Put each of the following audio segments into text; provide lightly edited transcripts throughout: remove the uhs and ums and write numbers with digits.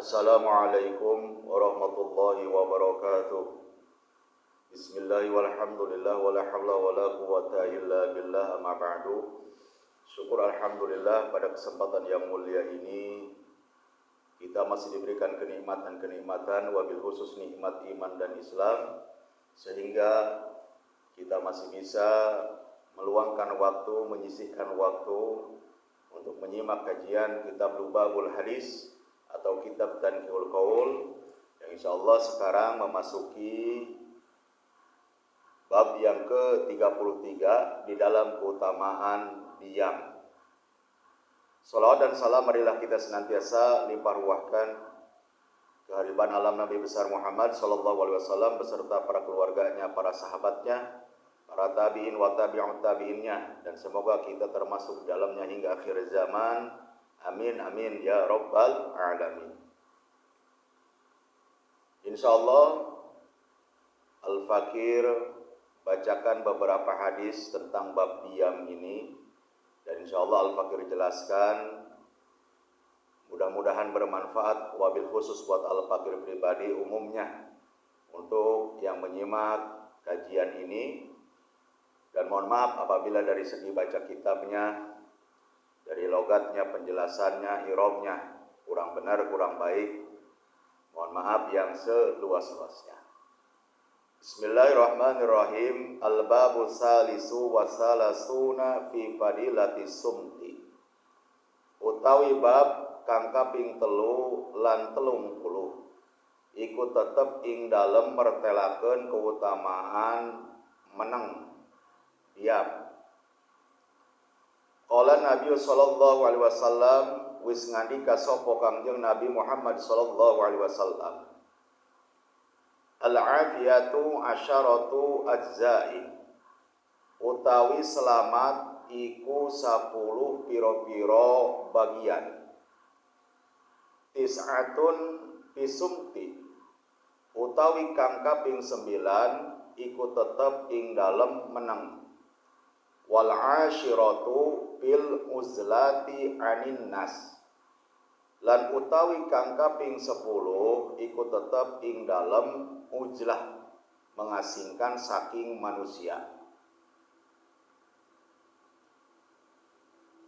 Assalamualaikum warahmatullahi wabarakatuh. Bismillah walhamdulillah wala hawla wala quwata illa billah amma ba'du. Syukur alhamdulillah pada kesempatan yang mulia ini kita masih diberikan kenikmatan-kenikmatan, wabil khusus nikmat iman dan Islam, sehingga kita masih bisa meluangkan waktu, menyisihkan waktu untuk menyimak kajian kitab Lubabul Hadis atau kitab Tanqihul Qaul, yang insyaallah sekarang memasuki bab yang ke-33 di dalam keutamaan diam. Salawat dan salam marilah kita senantiasa limpah ruahkan kehadiran alam Nabi besar Muhammad sallallahu alaihi wasallam beserta para keluarganya, para sahabatnya, para tabi'in wa tabi'ut tabi'innya, dan semoga kita termasuk dalamnya hingga akhir zaman. Amin amin ya rabbal alamin. Insyaallah Al-Fakir bacakan beberapa hadis tentang bab diam ini, dan insyaallah Al-Fakir jelaskan, mudah-mudahan bermanfaat, wabil khusus buat Al-Fakir pribadi, umumnya untuk yang menyimak kajian ini. Dan mohon maaf apabila dari segi baca kitabnya, dari logatnya, penjelasannya, i'rabnya kurang benar, kurang baik, mohon maaf yang seluas-luasnya. Bismillahirrahmanirrahim. Al-babu salisu wa salasuna fi fadilati sumti. Utawi bab kang kaping 3 lan 30 iku tetep ing dalem mertelakeun keutamaan meneng diam. Qala Nabi sallallahu alaihi wasallam, wis ngandika sapa Kangjeng Nabi Muhammad sallallahu alaihi wasallam, al-afiyatu asyaratu ajza'in. Utawi selamat iku 10 piro-piro bagian. Tis'atun fisumti. Utawi kang kaping 9 iku tetep ing dalem meneng. Wal ashiratu bil uzlati anin nas. Lan utawi kang kaping 10 iku tetep ing dalem ujlah, mengasingkan saking manusia.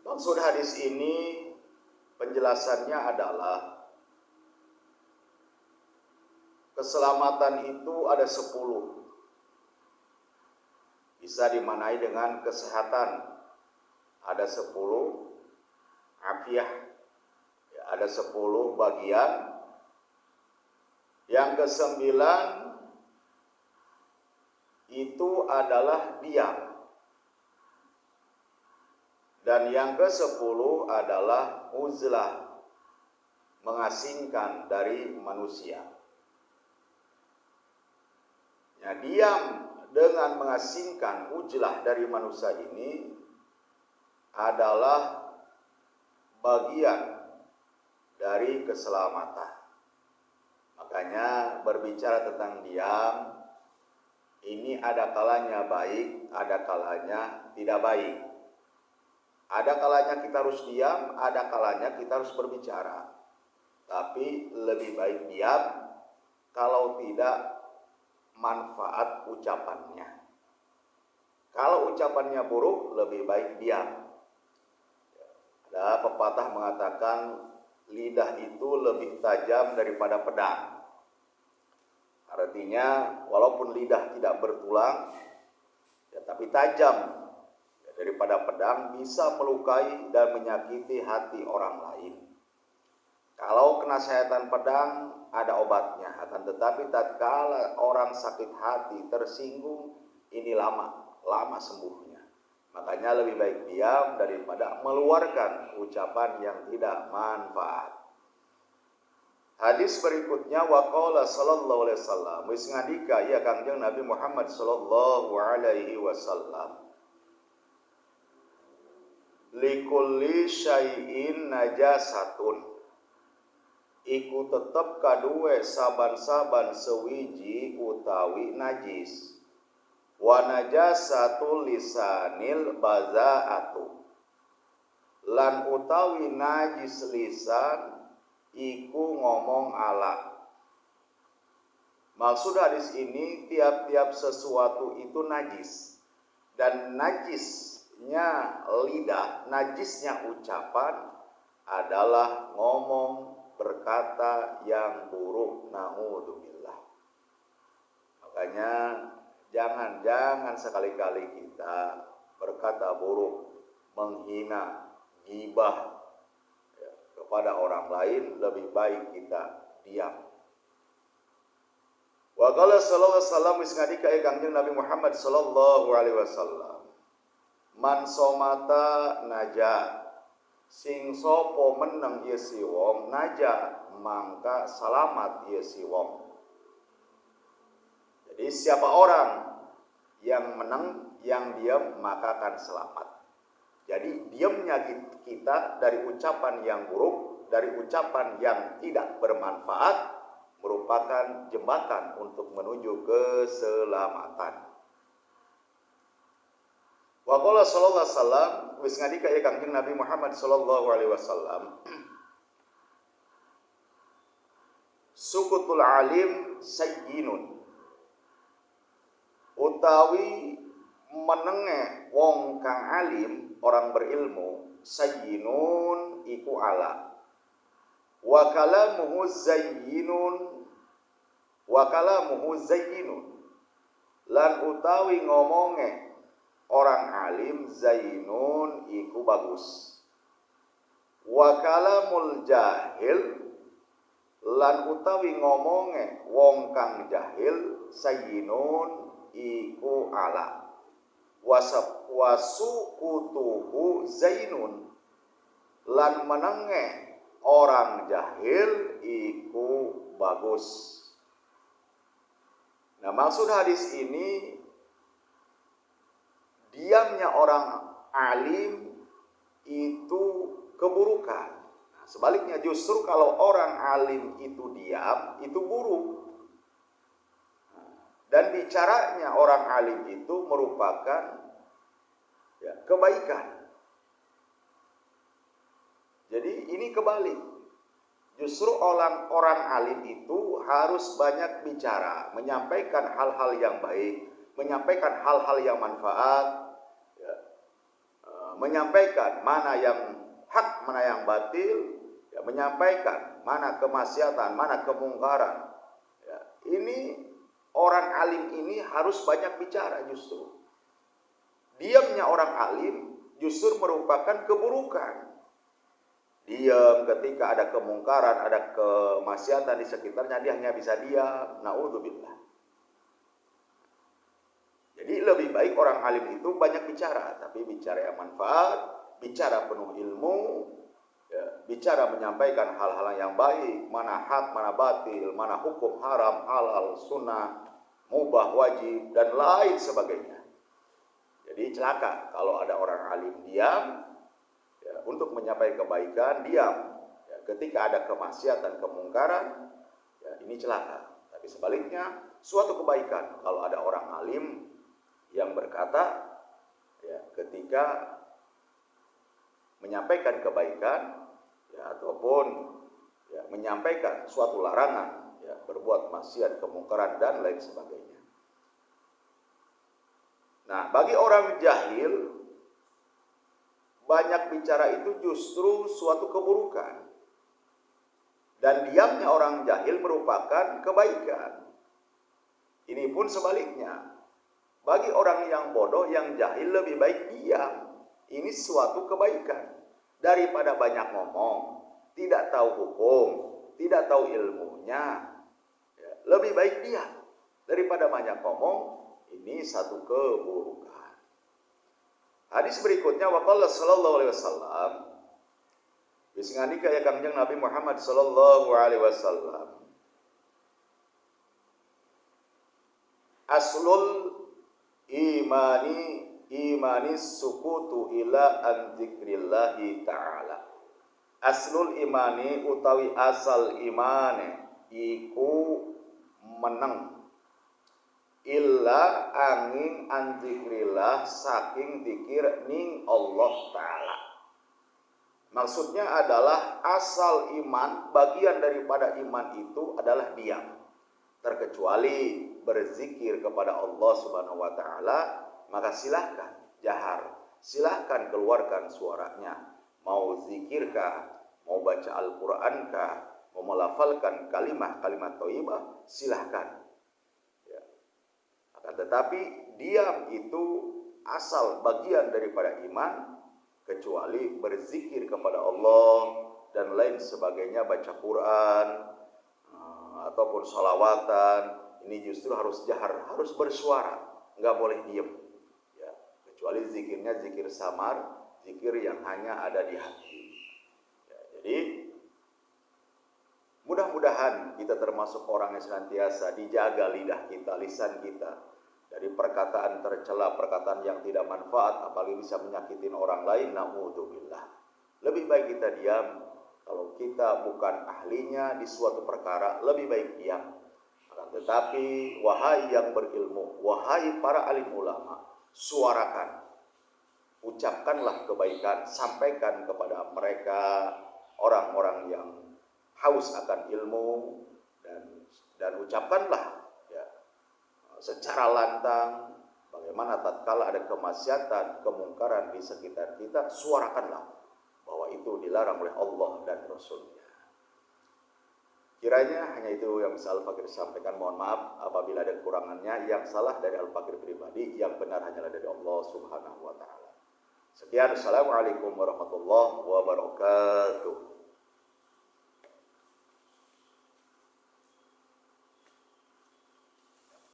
Maksud hadis ini, penjelasannya adalah keselamatan itu ada 10. Bisa dimaknai dengan kesehatan, ada 10 afiah, ya, ada 10 bagian. Yang ke-9 itu adalah diam. Dan yang ke-10 adalah uzlah, mengasingkan dari manusia. Ya, diam dengan mengasingkan, ujlah dari manusia ini adalah bagian dari keselamatan. Makanya berbicara tentang diam ini ada kalanya baik, ada kalanya tidak baik. Ada kalanya kita harus diam, ada kalanya kita harus berbicara. Tapi lebih baik diam kalau tidak manfaat ucapannya. Kalau ucapannya buruk, lebih baik diam. Ada pepatah mengatakan lidah itu lebih tajam daripada pedang. Artinya walaupun lidah tidak bertulang, ya, tapi tajam, ya, daripada pedang, bisa melukai dan menyakiti hati orang lain. Kalau kena sayatan pedang ada obatnya, akan tetapi tatkala orang sakit hati, tersinggung, ini lama sembuhnya. Makanya lebih baik diam daripada mengeluarkan ucapan yang tidak manfaat. Hadis berikutnya, waqala sallallahu alaihi wasallam, wis ngandika ya Kangjeng Nabi Muhammad sallallahu alaihi wasallam, likulli syai'in najasatun. Iku tetep kaduwe saban-saban sewiji utawi najis. Wa najasatul lisanil bazaatu. Lan utawi najis lisan iku ngomong ala. Maksud hadis ini tiap-tiap sesuatu itu najis. Dan najisnya lidah, najisnya ucapan adalah ngomong, berkata yang buruk. Na'udzubillah. Makanya jangan sekali-kali kita berkata buruk, menghina, ghibah kepada orang lain. Lebih baik kita diam. Wa qala sallallahu alaihi wasallam isnadika Kangjeng Nabi Muhammad sallallahu alaihi wasallam, man somata naja, sing sapa meneng ieu si wong, naja mangka salamat ieu si wong. Jadi siapa orang yang menang, yang diam, maka akan selamat. Jadi diamnya kita dari ucapan yang buruk, dari ucapan yang tidak bermanfaat, merupakan jembatan untuk menuju keselamatan. Wa qala sallallahu alaihi wasallam, wis ngadika ya Kangjeng Nabi Muhammad sallallahu alaihi wasallam, sukutul alim sayyinun, utawi menenge wong kang alim, orang berilmu, sayyinun iku ala. Wa kalamuhu zayyinun, lan utawi ngomonge orang alim zainun iku bagus. Wa kalamul jahil, lan utawi ngomonge wong kang jahil sayyinun iku ala. Wasukutuhu zainun, lan menenge orang jahil iku bagus. Nah, maksud hadis ini, diamnya orang alim itu keburukan. Nah, sebaliknya justru kalau orang alim itu diam, itu buruk. Dan bicaranya orang alim itu merupakan kebaikan. Jadi ini kebalik. Justru orang alim itu harus banyak bicara, menyampaikan hal-hal yang baik, menyampaikan hal-hal yang manfaat, menyampaikan mana yang hak, mana yang batil, menyampaikan mana kemaksiatan, mana kemungkaran. Ini orang alim ini harus banyak bicara justru. Diamnya orang alim justru merupakan keburukan. Diam ketika ada kemungkaran, ada kemaksiatan di sekitarnya, dia hanya bisa diam. Na'udzubillah. Jadi lebih baik orang alim itu banyak bicara, tapi bicara yang manfaat, bicara penuh ilmu, bicara menyampaikan hal-hal yang baik, mana hak, mana batil, mana hukum haram, halal, sunnah, mubah, wajib, dan lain sebagainya. Jadi celaka kalau ada orang alim diam, untuk menyampaikan kebaikan, diam. Ketika ada kemaksiatan, kemungkaran, ini celaka. Tapi sebaliknya, suatu kebaikan kalau ada orang alim yang berkata, ketika menyampaikan kebaikan, ataupun menyampaikan suatu larangan, berbuat maksiat, kemungkaran, dan lain sebagainya. Nah, bagi orang jahil, banyak bicara itu justru suatu keburukan. Dan diamnya orang jahil merupakan kebaikan. Ini pun sebaliknya. Bagi orang yang bodoh, yang jahil, lebih baik diam. Ini suatu kebaikan. Daripada banyak ngomong, tidak tahu hukum, tidak tahu ilmunya, lebih baik diam. Daripada banyak ngomong, ini satu keburukan. Hadis berikutnya, waqala sallallahu alaihi wasallam, bisingandika ya Kangjeng Nabi Muhammad sallallahu alaihi wasallam, aslul imani sukutu ila an dzikrillahi ta'ala. Aslul imani utawi asal imane iku meneng illa angin an dzikrillah, saking zikir ning Allah Ta'ala. Maksudnya adalah asal iman, bagian daripada iman itu adalah diam. Terkecuali berzikir kepada Allah Subhanahu wa taala, maka silahkan jahar, silahkan keluarkan suaranya. Mau zikirkah, mau baca Al-Qur'ankah, mau melafalkan kalimat-kalimat thayyibah, silahkan. Ya. Akan tetapi diam itu asal bagian daripada iman, kecuali berzikir kepada Allah dan lain sebagainya, baca Quran ataupun sholawatan, ini justru harus jahar, harus bersuara, nggak boleh diem. Ya, kecuali zikirnya zikir samar, zikir yang hanya ada di hati. Ya, jadi mudah-mudahan kita termasuk orang yang senantiasa dijaga lidah kita, lisan kita dari perkataan tercela, perkataan yang tidak manfaat, apalagi bisa menyakitin orang lain. Na'udzubillah. Lebih baik kita diam. Kalau kita bukan ahlinya di suatu perkara, lebih baik diam. Akan tetapi, wahai yang berilmu, wahai para alim ulama, suarakan, ucapkanlah kebaikan, sampaikan kepada mereka, orang-orang yang haus akan ilmu, dan ucapkanlah ya, secara lantang, bagaimana tatkala ada kemaksiatan, kemungkaran di sekitar kita, suarakanlah bahwa itu dilarang oleh Allah dan Rasul-Nya. Kiranya hanya itu yang bisa Al-Fakir sampaikan. Mohon maaf apabila ada kekurangannya. Yang salah dari Al-Fakir pribadi, yang benar hanyalah dari Allah Subhanahu wa taala. Sekian, assalamualaikum warahmatullahi wabarakatuh.